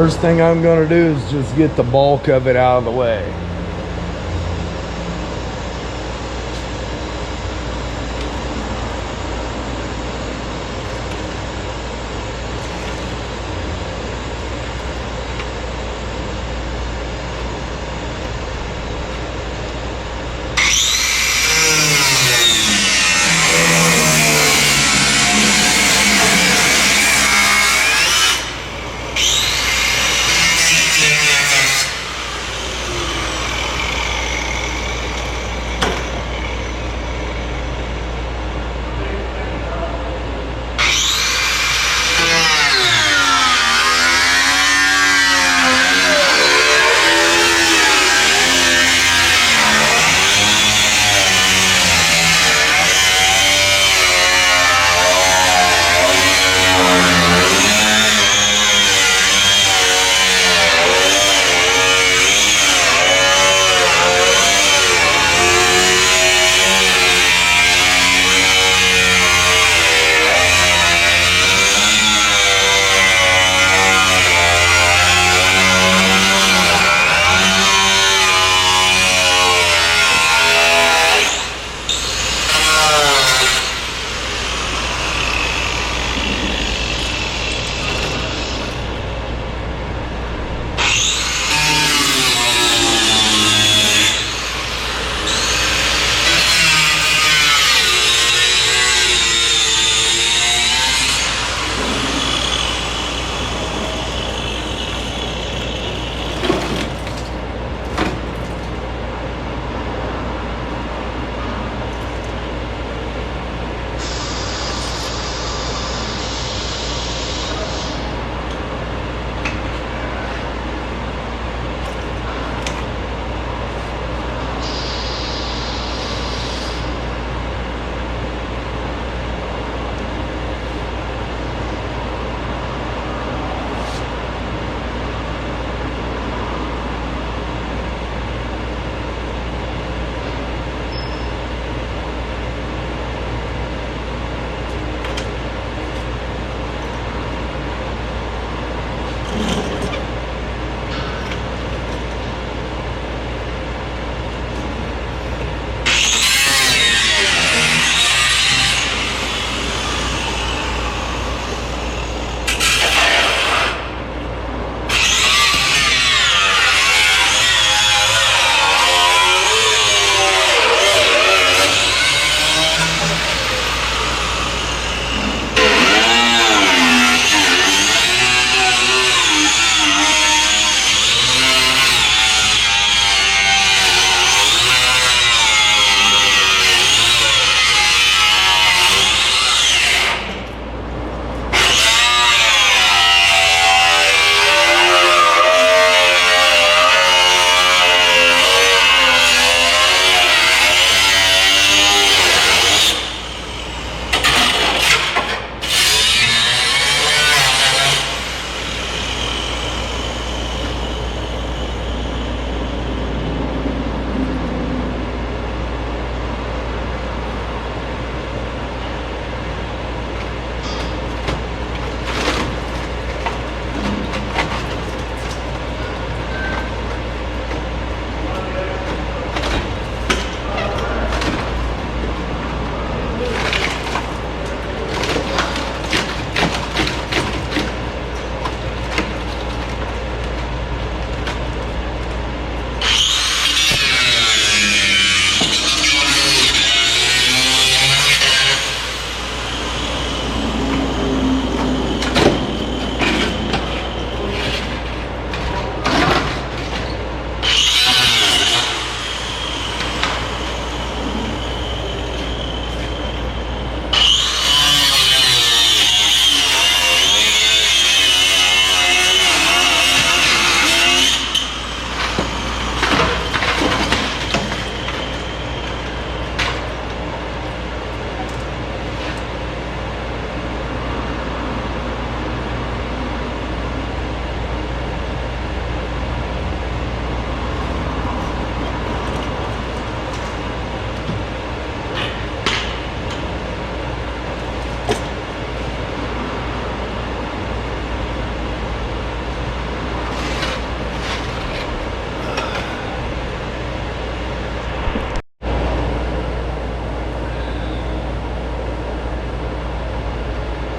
first thing I'm gonna do is just get the bulk of it out of the way.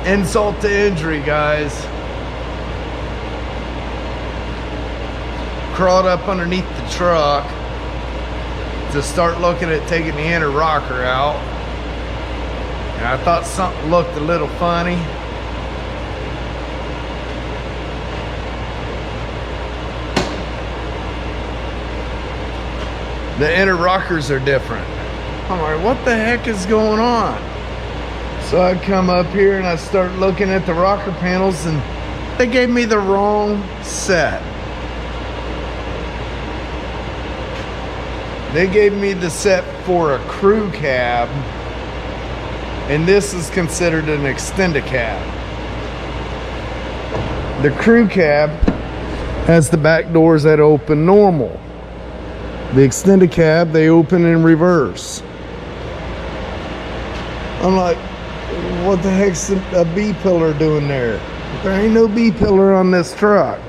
insult to injury, guys. Crawled up underneath the truck to start looking at taking the inner rocker out. And I thought something looked a little funny. The inner rockers are different. I'm like, what the heck is going on? So I come up here and I start looking at the rocker panels, and they gave me the wrong set. They gave me the set for a crew cab, and this is considered an extended cab. The crew cab has the back doors that open normal. The extended cab, they open in reverse. I'm like, what the heck's a B-pillar doing there? There ain't no B-pillar on this truck.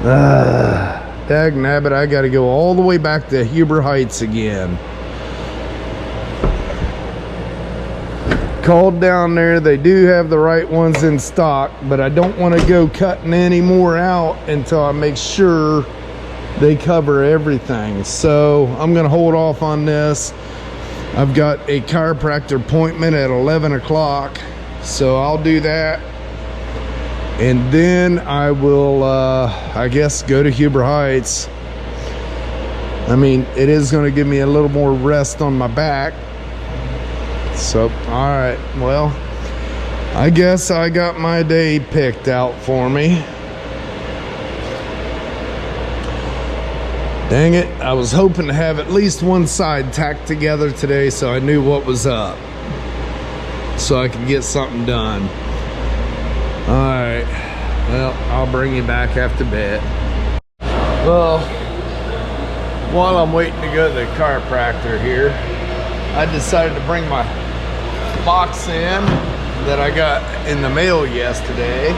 Dag nabbit, I gotta go all the way back to Huber Heights again. Called down there, they do have the right ones in stock, but I don't want to go cutting any more out until I make sure they cover everything. So I'm gonna hold off on this. I've got a chiropractor appointment at 11 o'clock, so I'll do that, and then I will I guess go to Huber Heights. I mean, it is going to give me a little more rest on my back. So all right, well, I guess I got my day picked out for me. Dang it, I was hoping to have at least one side tacked together today so I knew what was up, so I could get something done. Alright, well, I'll bring you back after bed. Well, while I'm waiting to go to the chiropractor here, I decided to bring my box in that I got in the mail yesterday.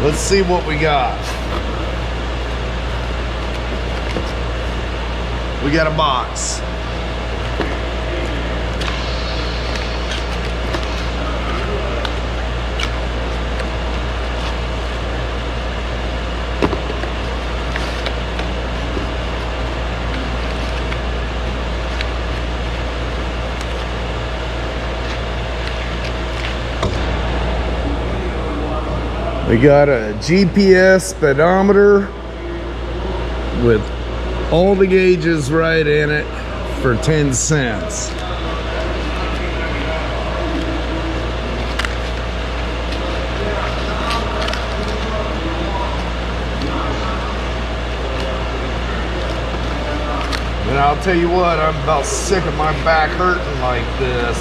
Let's see what we got. We got a box. We got a GPS speedometer with all the gauges right in it for 10 cents. And I'll tell you what, I'm about sick of my back hurting like this.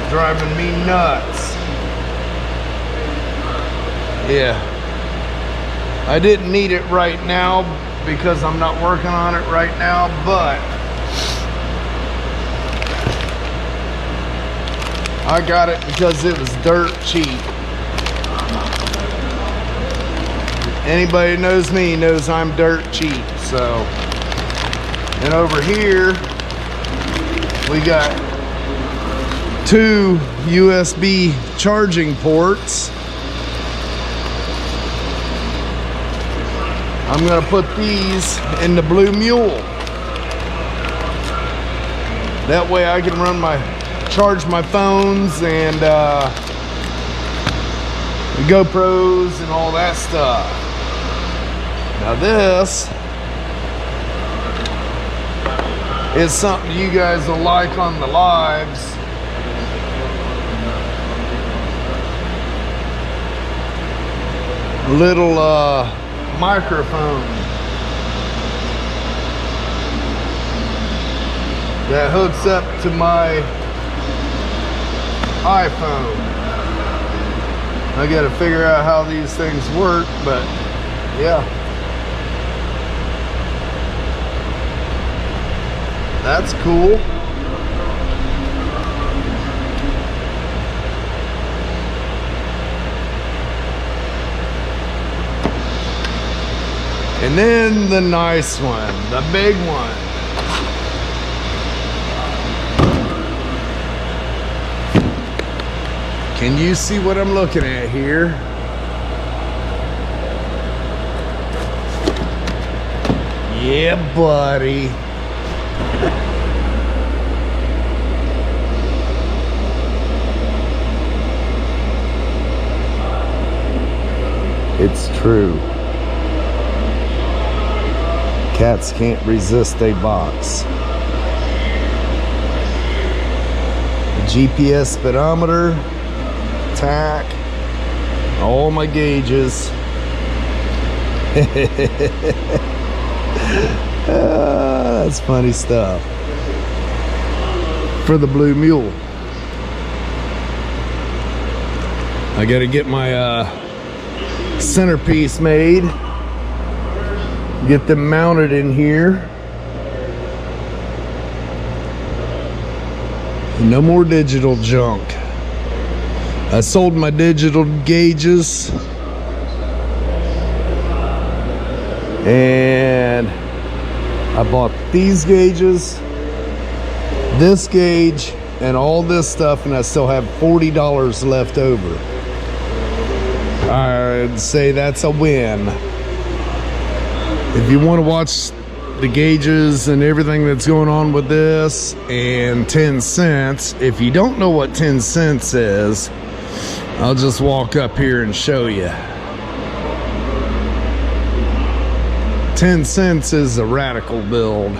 Driving me nuts. Yeah. I didn't need it right now because I'm not working on it right now, but I got it because it was dirt cheap. Anybody who knows me knows I'm dirt cheap. So, and over here we got 2 USB charging ports. I'm gonna put these in the Blue Mule. That way I can charge my phones and GoPros and all that stuff. Now this is something you guys will like on the lives. Little microphone that hooks up to my iPhone. I gotta figure out how these things work, but yeah, that's cool. And then the nice one, the big one. Can you see what I'm looking at here? Yeah, buddy. It's true. Cats can't resist a box. GPS speedometer, tack, all my gauges. That's funny stuff. For the Blue Mule. I gotta get my centerpiece made. Get them mounted in here. No more digital junk. I sold my digital gauges. And I bought these gauges, this gauge, and all this stuff, and I still have $40 left over. I'd say that's a win. If you want to watch the gauges and everything that's going on with this and 10 cents, if you don't know what 10 cents is, I'll just walk up here and show you. 10 cents is a radical build.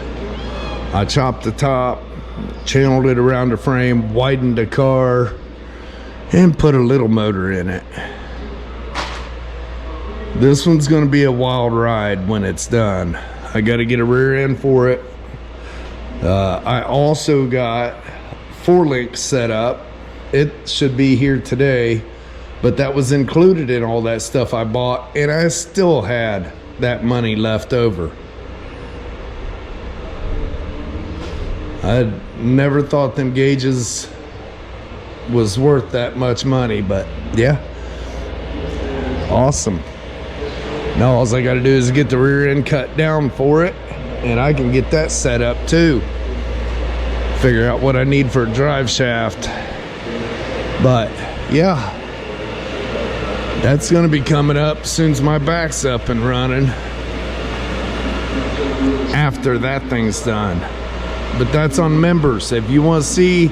I chopped the top, channeled it around the frame, widened the car, and put a little motor in it. This one's gonna be a wild ride when it's done. I gotta get a rear end for it. I also got 4-link set up. It should be here today, but that was included in all that stuff I bought, and I still had that money left over. I never thought them gauges was worth that much money, but yeah, awesome. Now all I gotta do is get the rear end cut down for it, and I can get that set up too. Figure out what I need for a drive shaft. But yeah, that's gonna be coming up as soon as my back's up and running, after that thing's done. But that's on members. If you want to see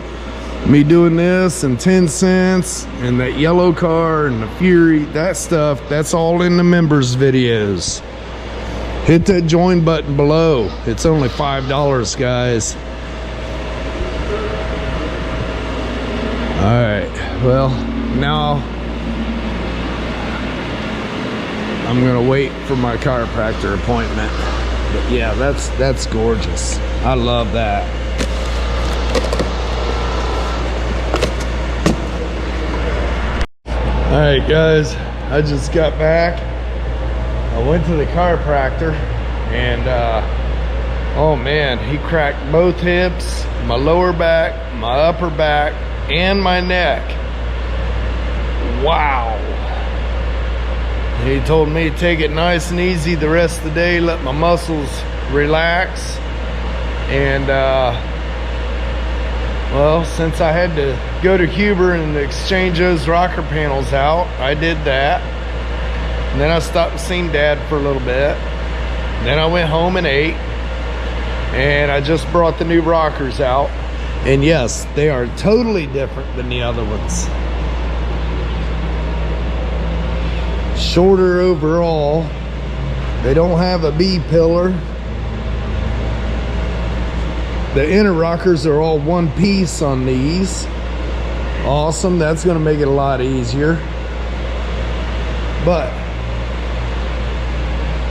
me doing this and 10 cents and that yellow car and the Fury, that stuff, that's all in the members videos. Hit that join button below. It's only $5, guys. All right, well, now I'm gonna wait for my chiropractor appointment. But yeah, that's gorgeous. I love that. All right, guys, I just got back. I went to the chiropractor, and oh man, he cracked both hips, my lower back, my upper back, and my neck. Wow. He told me to take it nice and easy the rest of the day, let my muscles relax. And well, since I had to go to Huber and exchange those rocker panels out, I did that. And then I stopped and seen Dad for a little bit. And then I went home and ate. And I just brought the new rockers out. And yes, they are totally different than the other ones. Shorter overall. They don't have a B pillar. The inner rockers are all one piece on these. Awesome, that's gonna make it a lot easier. But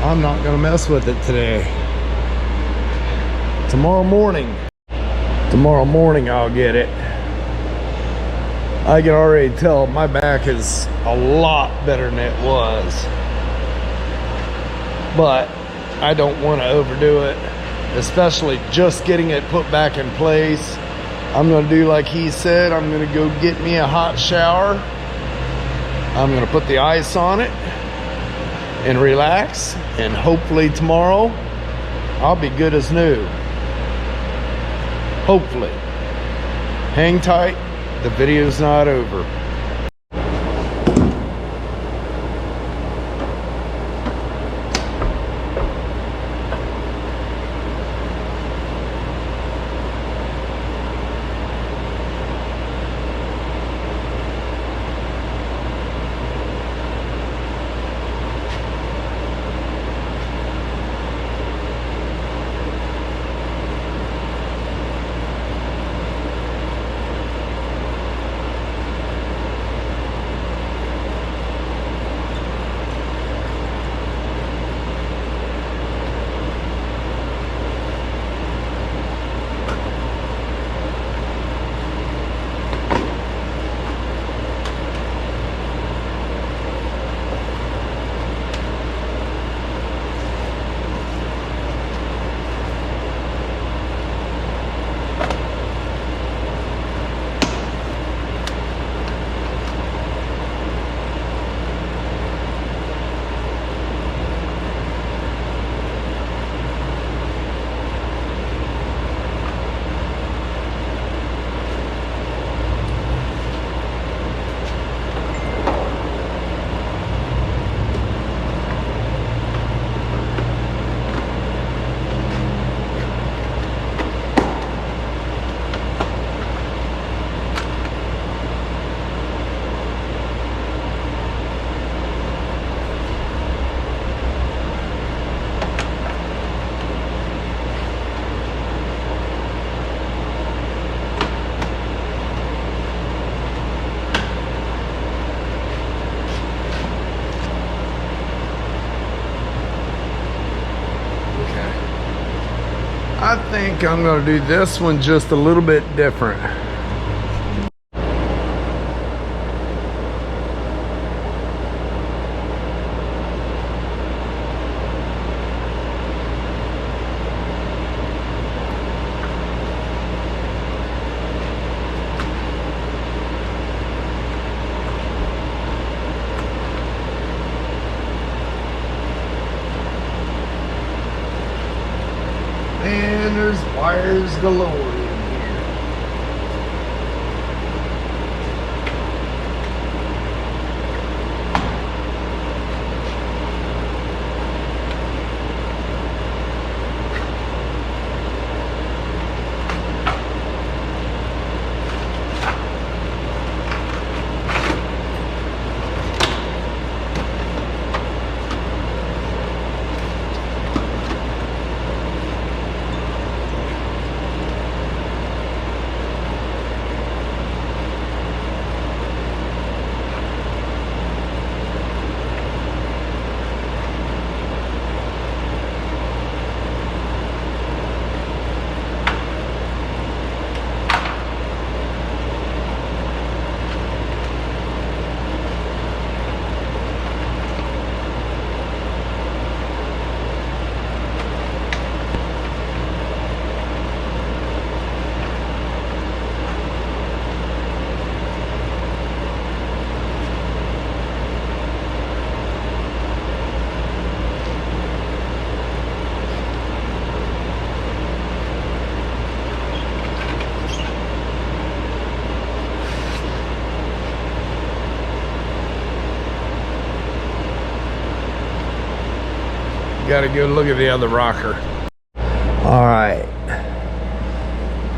I'm not gonna mess with it today. Tomorrow morning I'll get it. I can already tell my back is a lot better than it was. But I don't want to overdo it, especially just getting it put back in place. I'm going to do like he said. I'm going to go get me a hot shower. I'm going to put the ice on it and relax. And hopefully tomorrow I'll be good as new. Hopefully. Hang tight. The video's not over. I think I'm gonna do this one just a little bit different. And there's wires galore in here. Gotta go look at the other rocker. All right,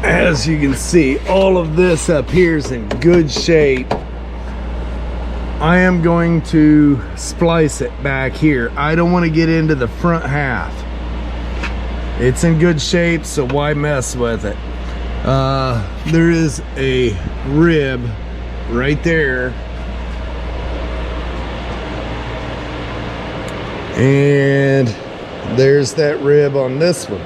as you can see, all of this up here is in good shape. I am going to splice it back here. I don't want to get into the front half. It's in good shape, so why mess with it? There is a rib right there, and there's that rib on this one.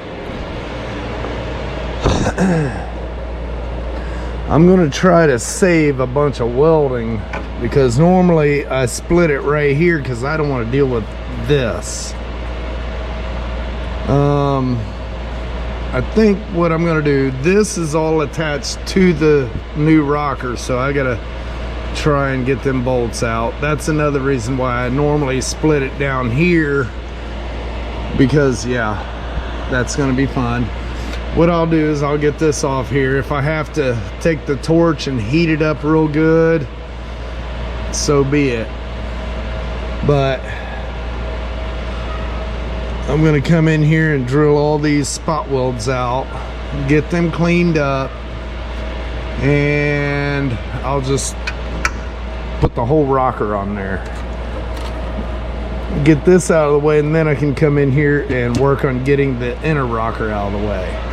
I'm gonna try to save a bunch of welding, because normally I split it right here because I don't want to deal with this. I think what I'm gonna do, this is all attached to the new rocker, so I gotta try and get them bolts out. That's another reason why I normally split it down here, because yeah, that's gonna be fun. What I'll do is I'll get this off here. If I have to take the torch and heat it up real good, so be it. But I'm gonna come in here and drill all these spot welds out, get them cleaned up, and I'll just put the whole rocker on there. Get this out of the way, and then I can come in here and work on getting the inner rocker out of the way.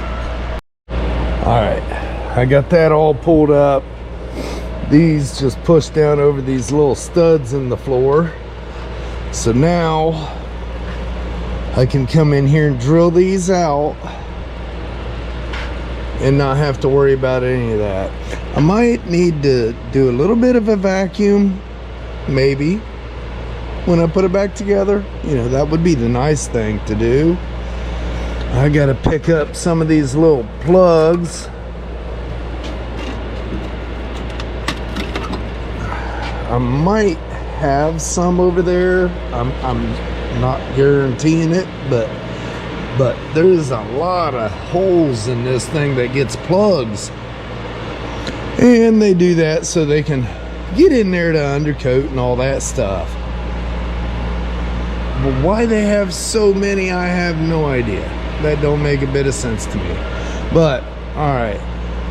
All right, I got that all pulled up. These just push down over these little studs in the floor. So now I can come in here and drill these out and not have to worry about any of that. I might need to do a little bit of a vacuum, maybe, when I put it back together. You know, that would be the nice thing to do. I gotta pick up some of these little plugs. I might have some over there. I'm not guaranteeing it, but there's a lot of holes in this thing that gets plugs, and they do that so they can get in there to undercoat and all that stuff. But why they have so many, I have no idea. That don't make a bit of sense to me. But all right,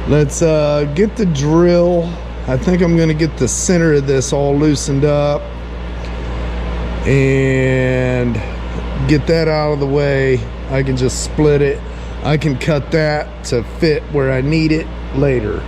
let's get the drill. I think I'm gonna get the center of this all loosened up and get that out of the way. I can just split it. I can cut that to fit where I need it later.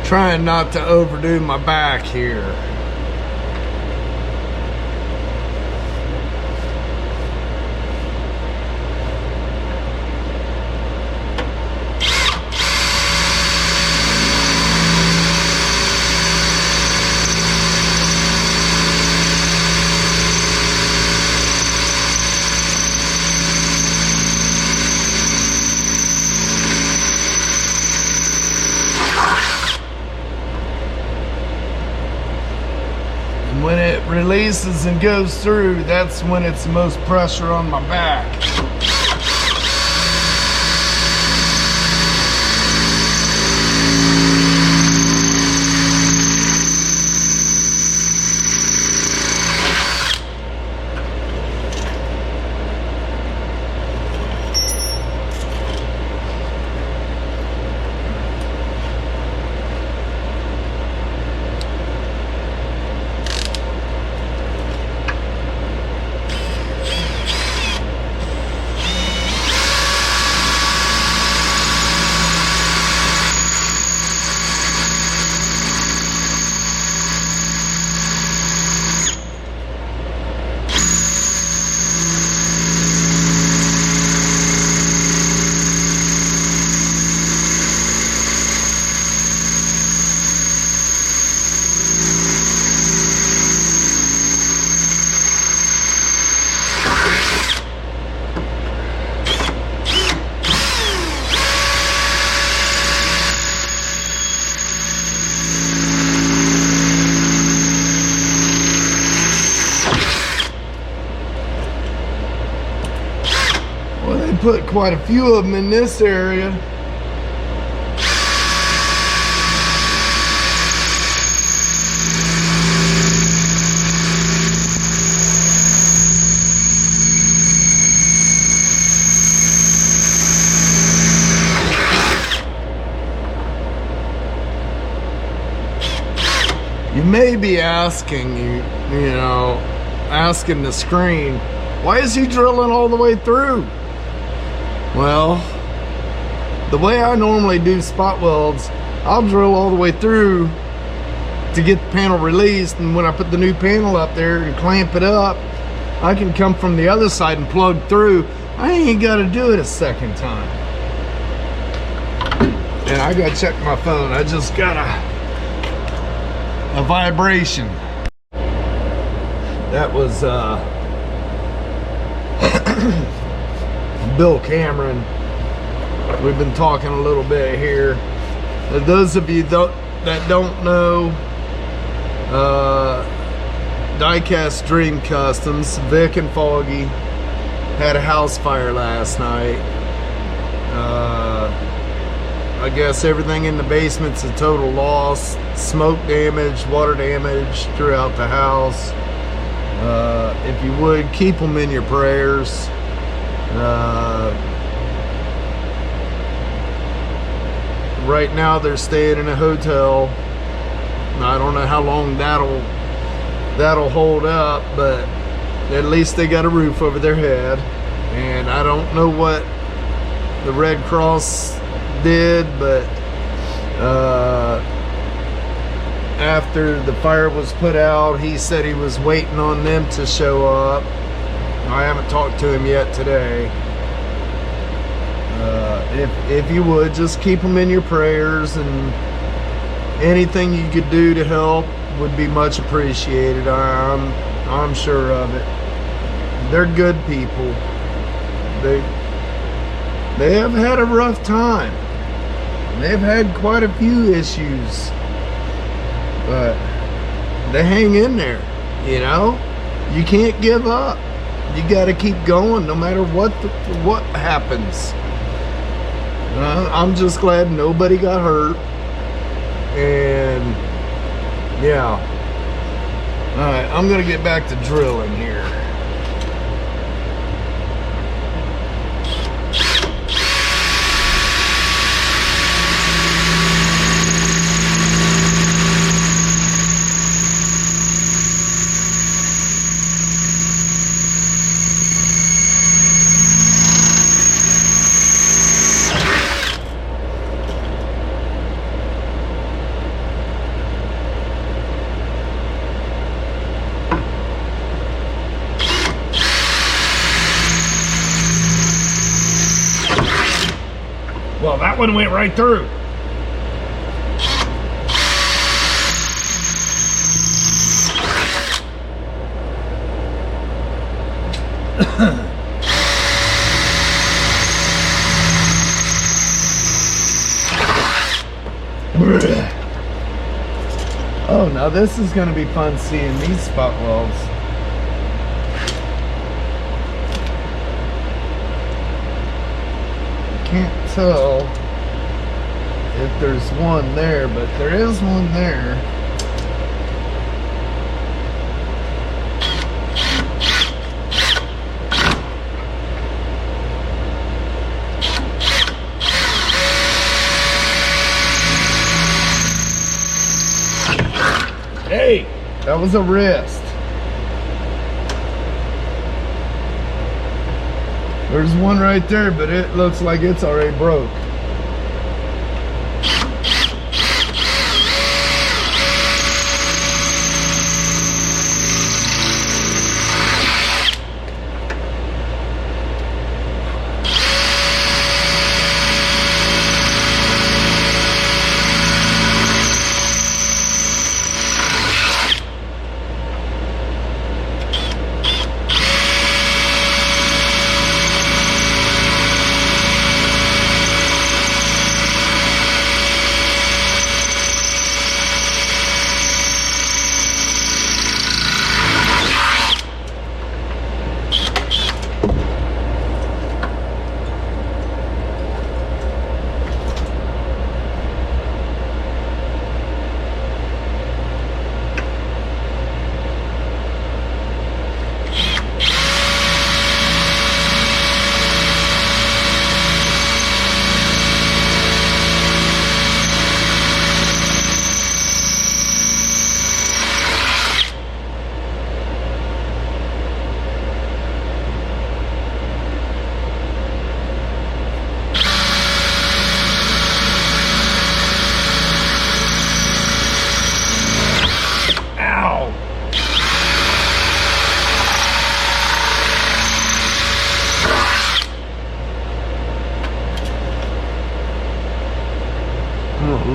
Trying not to overdo my back here. When it releases and goes through, that's when it's the most pressure on my back. Put quite a few of them in this area. You may be asking, asking the screen, why is he drilling all the way through? Well, the way I normally do spot welds, I'll drill all the way through to get the panel released, and when I put the new panel up there and clamp it up, I can come from the other side and plug through. I ain't got to do it a second time. And I got to check my phone. I just got a vibration. That was Bill Cameron. We've been talking a little bit here. Those of you that don't know, Diecast Dream Customs, Vic and Foggy had a house fire last night. I guess everything in the basement's a total loss. Smoke damage, water damage throughout the house. If you would, keep them in your prayers. Right now they're staying in a hotel. I don't know how long that'll hold up, but at least they got a roof over their head. And I don't know what the Red Cross did, but after the fire was put out, he said he was waiting on them to show up. I haven't talked to him yet today. If you would, just keep them in your prayers, and anything you could do to help would be much appreciated. I'm sure of it. They're good people. They have had a rough time. They've had quite a few issues, but they hang in there. You can't give up. You got to keep going no matter what happens. I'm just glad nobody got hurt. And yeah. Alright, I'm gonna get back to drilling here. that one went right through. Oh, now this is going to be fun seeing these spot welds. Can't tell if there's one there, but there is one there. Hey, that was a wrist. There's one right there, but it looks like it's already broke.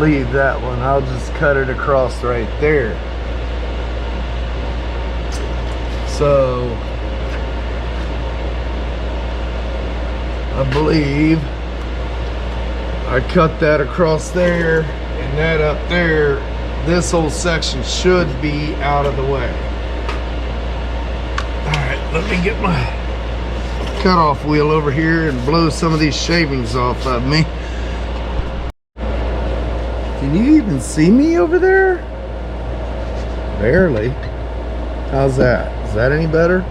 Leave that one. I'll just cut it across right there. So I believe I cut that across there and that up there. This whole section should be out of the way. Alright, let me get my cutoff wheel over here and blow some of these shavings off of me. Can you even see me over there? Barely. How's that? Is that any better?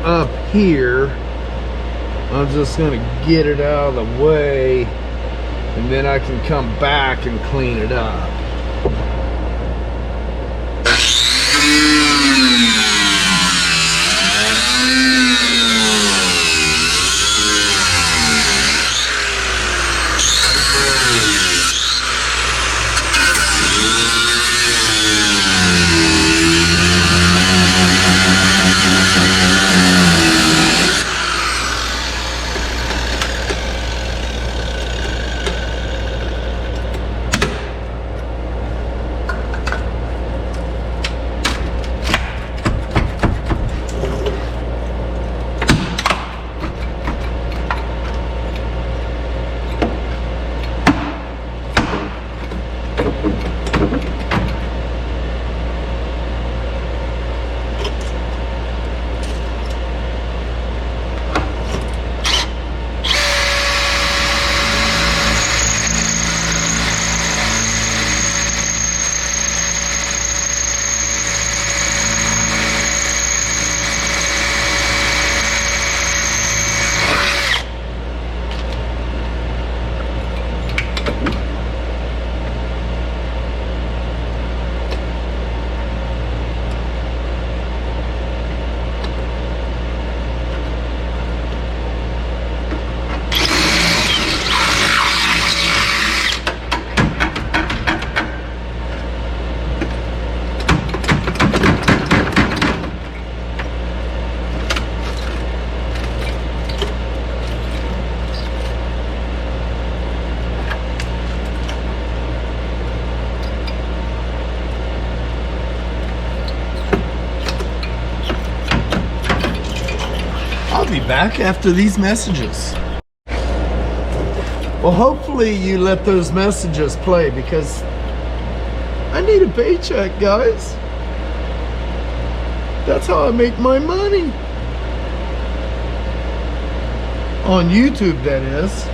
Up here, I'm just gonna get it out of the way and then I can come back and clean it up. I'll be back after these messages. Well, hopefully you let those messages play because I need a paycheck, guys. That's how I make my money. On YouTube, that is.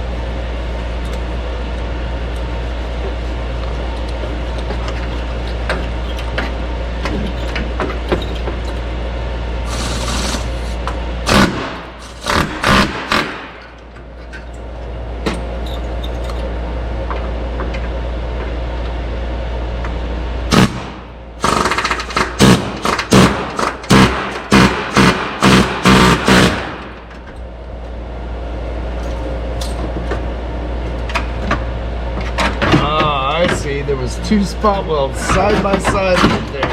There was two spot welds side by side right there.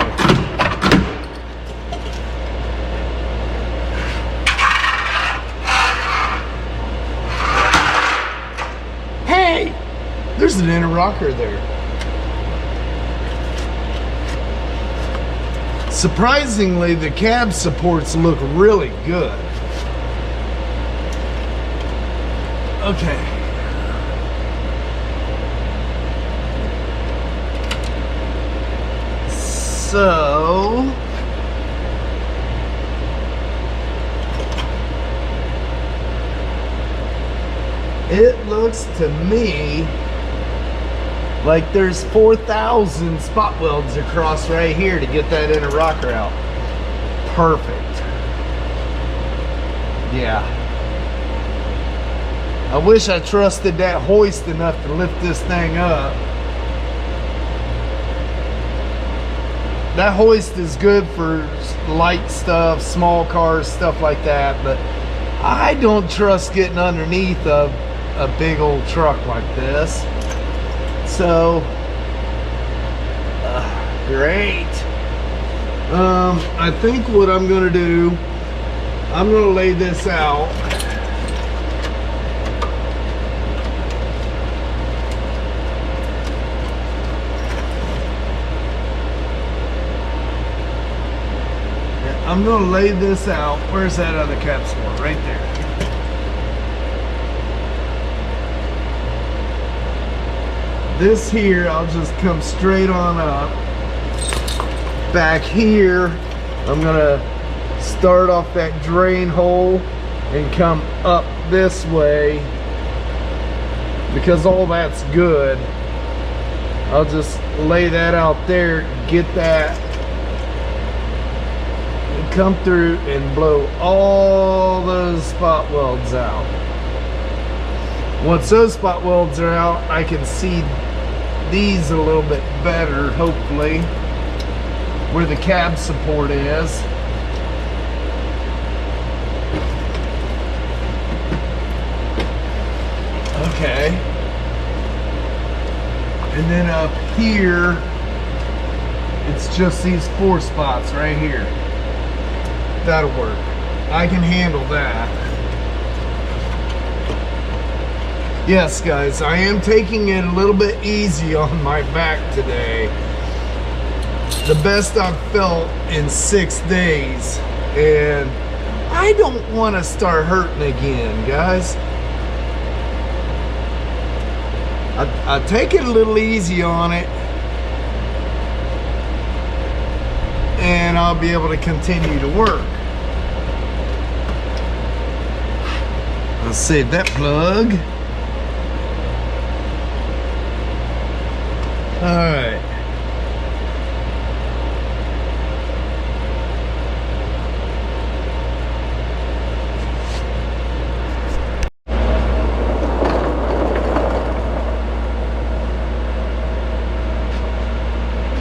Hey, there's an inner rocker there. Surprisingly, the cab supports look really good. Okay. So it looks to me like there's 4,000 spot welds across right here to get that inner rocker out. Perfect. Yeah. I wish I trusted that hoist enough to lift this thing up. That hoist is good for light stuff, small cars, stuff like that, but I don't trust getting underneath a big old truck like this. So, great. I think what I'm gonna do, I'm gonna lay this out. I'm gonna lay this out. Where's that other cap support? Right there. This here, I'll just come straight on up. Back here, I'm gonna start off that drain hole and come up this way because all that's good. I'll just lay that out there, get that, come through and blow all those spot welds out. Once those spot welds are out, I can see these a little bit better, hopefully, where the cab support is. Okay. And then up here, it's just these 4 spots right here. That'll work. I can handle that. Yes, guys, I am taking it a little bit easy on my back today. The best I've felt in 6 days. And I don't want to start hurting again, guys. I take it a little easy on it. And I'll be able to continue to work. I'll save that plug. All right.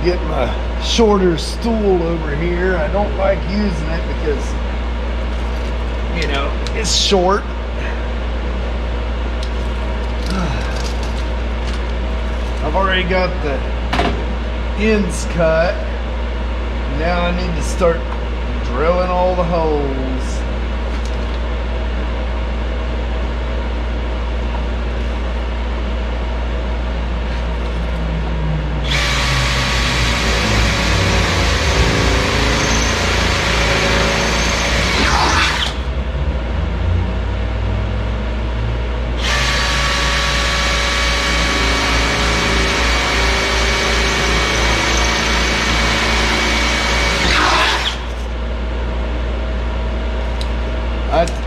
get my shorter stool over here. I don't like using it because, you know, it's short. I've already got the ends cut. Now I need to start drilling all the holes.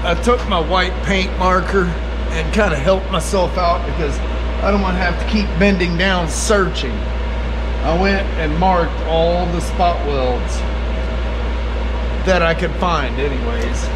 I took my white paint marker and kind of helped myself out because I don't want to have to keep bending down searching. I went and marked all the spot welds that I could find anyways.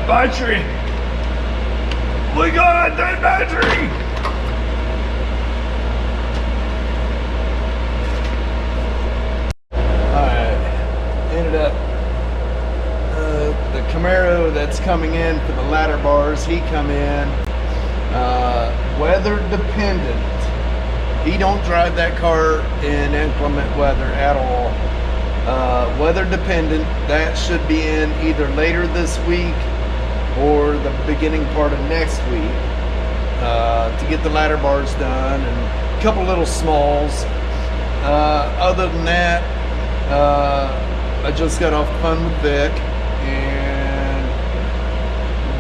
dead battery. We got a dead battery. Alright, ended up the Camaro that's coming in for the ladder bars, he come in weather dependent. He don't drive that car in inclement weather at all. Weather dependent. That should be in either later this week or the beginning part of next week to get the ladder bars done and a couple little smalls. Other than that, I just got off the phone with Vic, and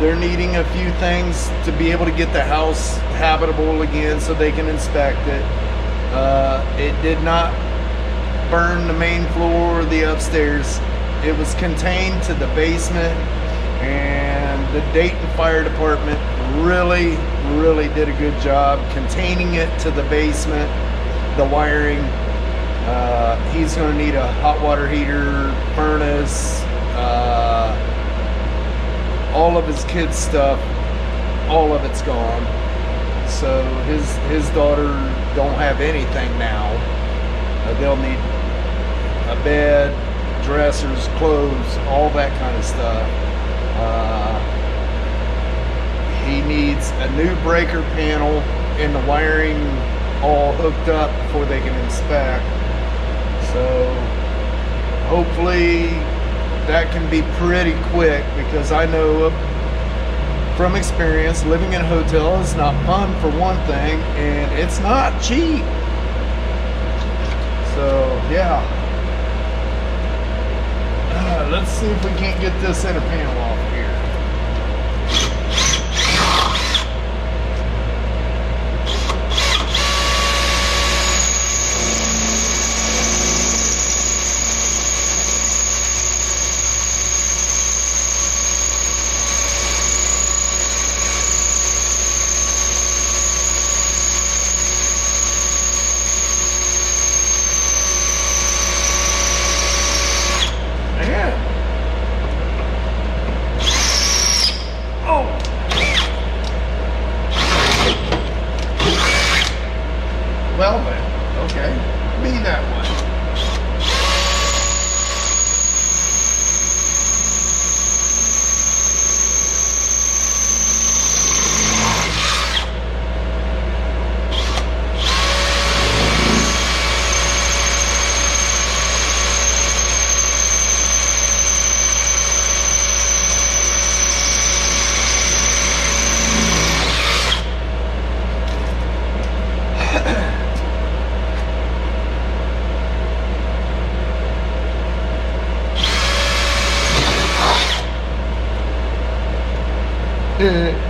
they're needing a few things to be able to get the house habitable again so they can inspect it. It did not burn the main floor or the upstairs. It was contained to the basement, and the Dayton Fire Department really did a good job containing it to the basement. The wiring, he's going to need a hot water heater, furnace, all of his kids' stuff, all of it's gone. So his daughter don't have anything now. They'll need a bed, dressers, clothes, all that kind of stuff. He needs a new breaker panel and the wiring all hooked up before they can inspect. So hopefully that can be pretty quick, because I know from experience living in a hotel is not fun for one thing, and it's not cheap. So yeah, let's see if we can't get this inner panel off here. Well then, okay, be that way.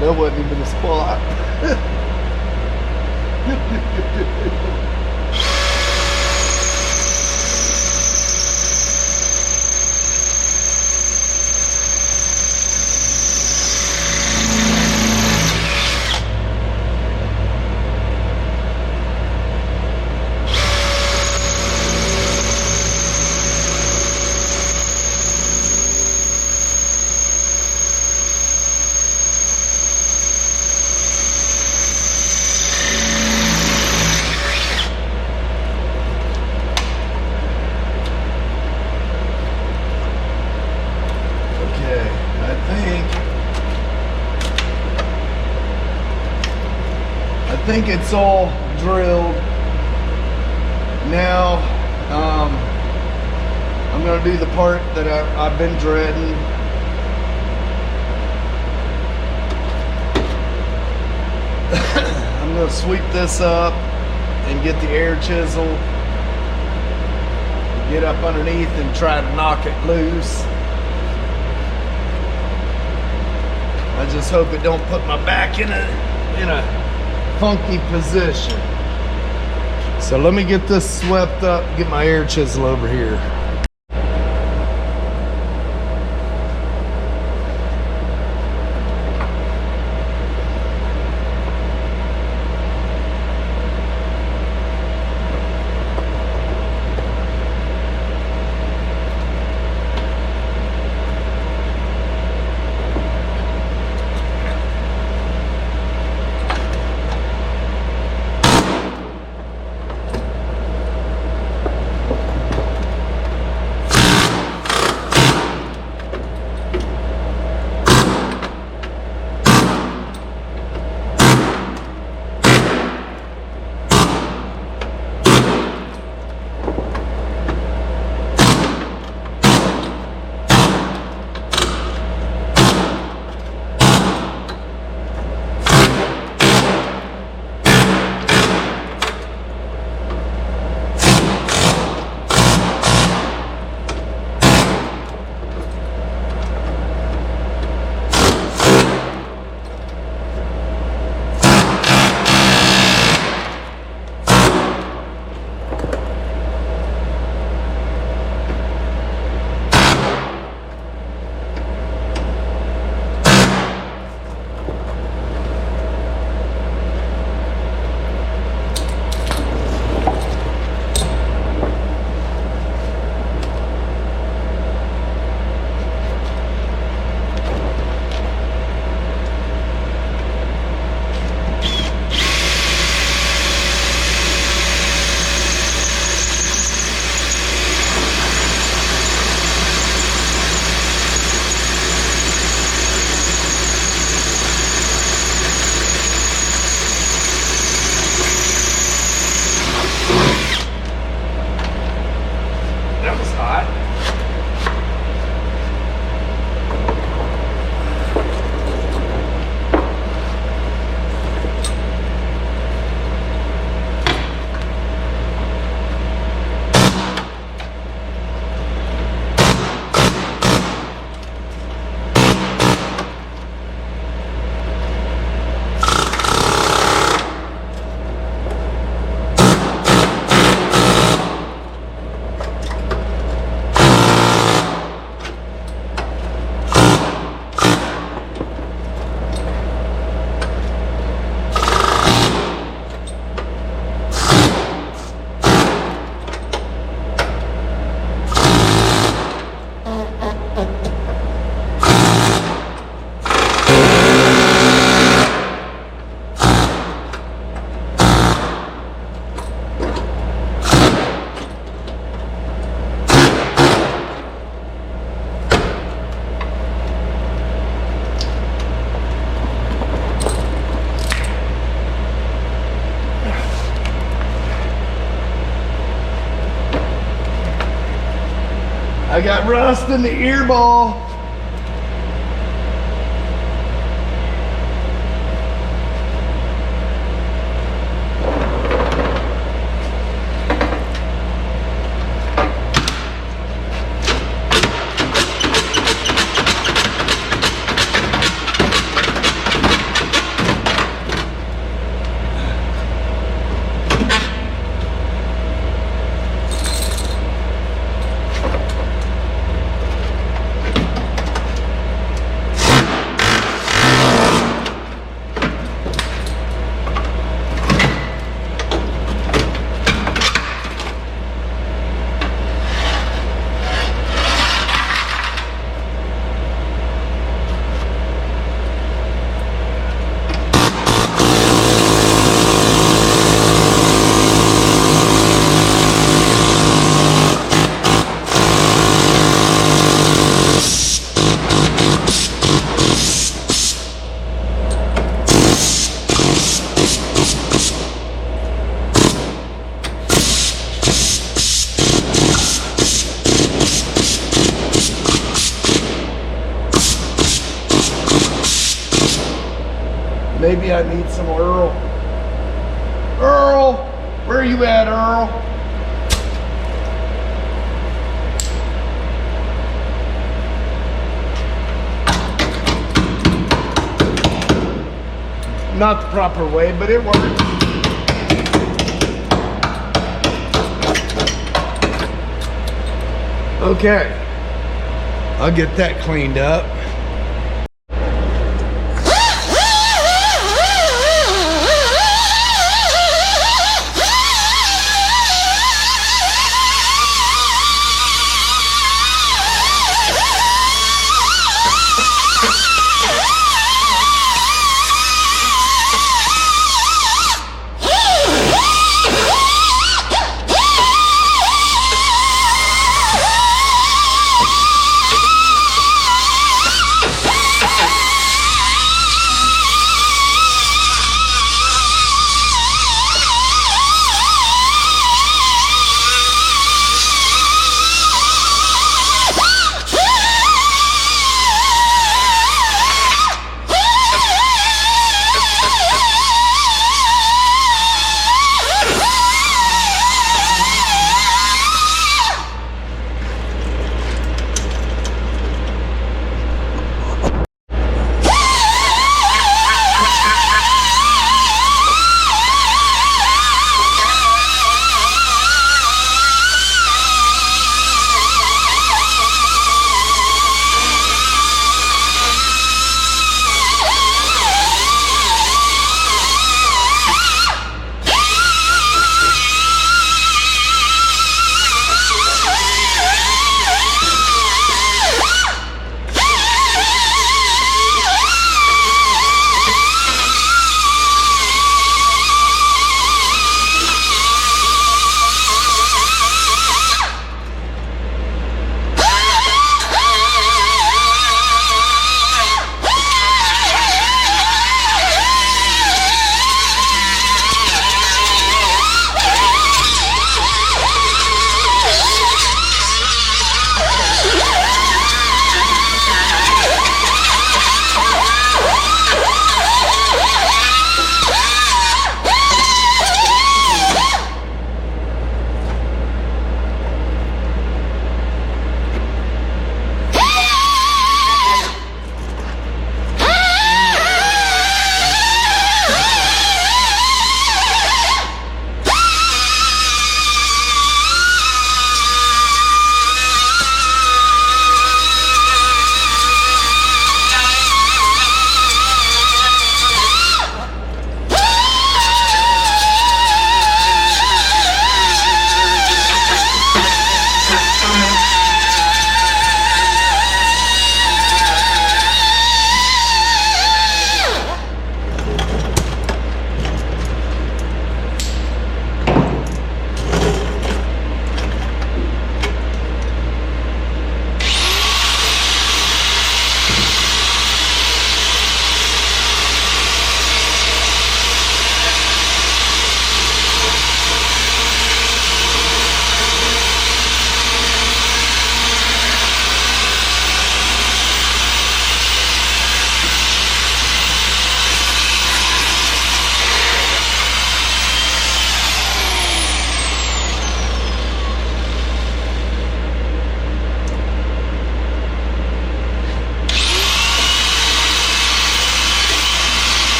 That wasn't even a spot. I think it's all drilled. Now, I'm gonna do the part that I've been dreading. I'm gonna sweep this up and get the air chisel, get up underneath and try to knock it loose. I just hope it don't put my back in a funky position. So let me get this swept up, get my air chisel over here. I got rust in the ear ball. Maybe I need some Earl. Earl, where are you at, Earl? Not the proper way, but it works. Okay, I'll get that cleaned up.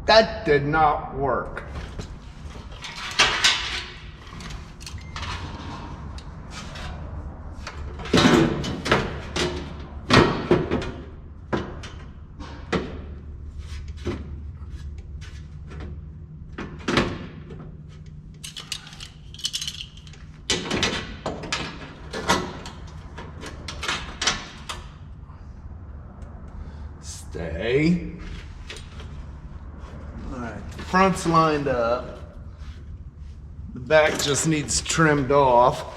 That did not work. Stay. All right, the front's lined up. The back just needs trimmed off.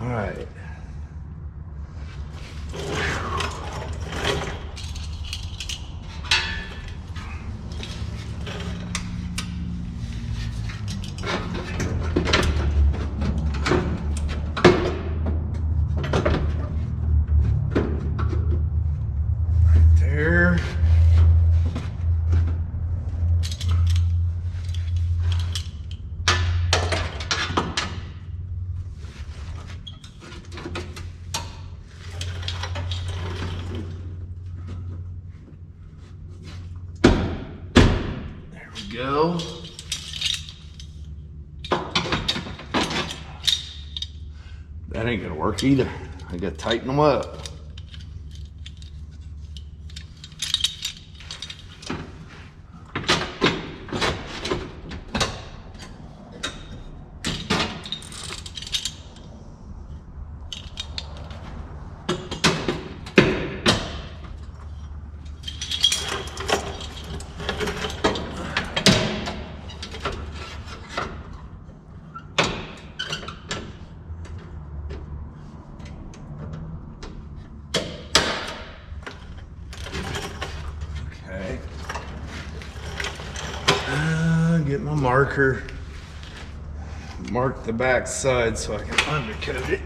All right. Right there. Go. That ain't gonna work either. I gotta tighten them up. Okay. Get my marker. Mark the back side so I can undercoat it.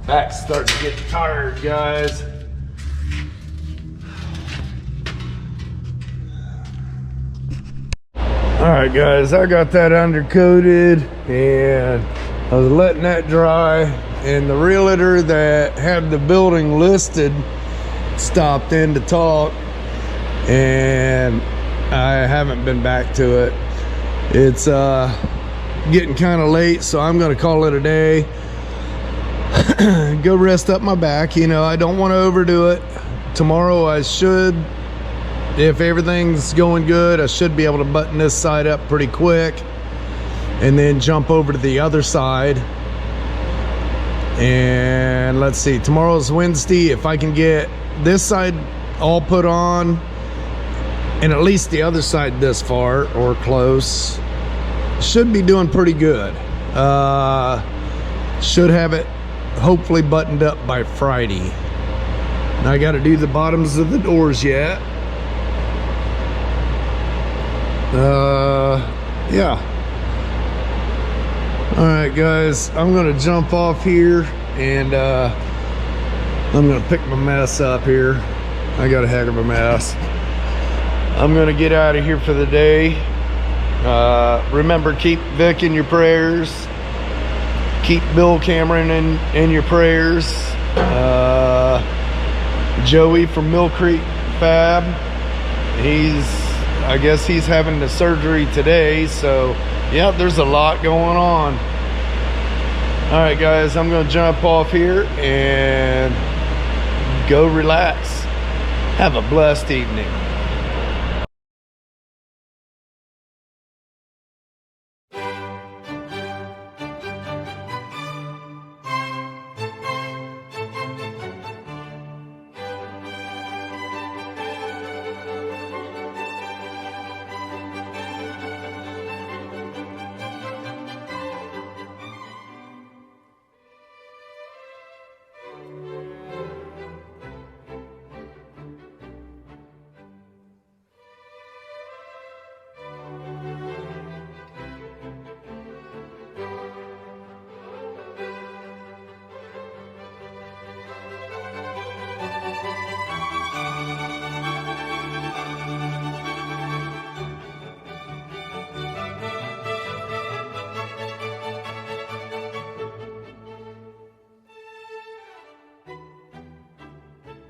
Back's starting to get tired, guys. All right, guys, I got that undercoated and I was letting that dry, and the realtor that had the building listed stopped in to talk, and I haven't been back to it. It's getting kind of late, so I'm gonna call it a day. Go rest up my back. You know, I don't want to overdo it. Tomorrow I should, if everything's going good, I should be able to button this side up pretty quick and then jump over to the other side. And let's see, tomorrow's Wednesday. If I can get this side all put on and at least the other side this far or close, should be doing pretty good. Should have it hopefully buttoned up by Friday. Now I got to do the bottoms of the doors yet. Yeah. All right, guys, I'm gonna jump off here and I'm gonna pick my mess up here. I got a heck of a mess. I'm gonna get out of here for the day. Remember, keep Vic in your prayers. Keep Bill Cameron in your prayers. Joey from Creek Fab, I guess he's having the surgery today, so yeah, there's a lot going on. All right, guys, I'm gonna jump off here and go relax. Have a blessed evening.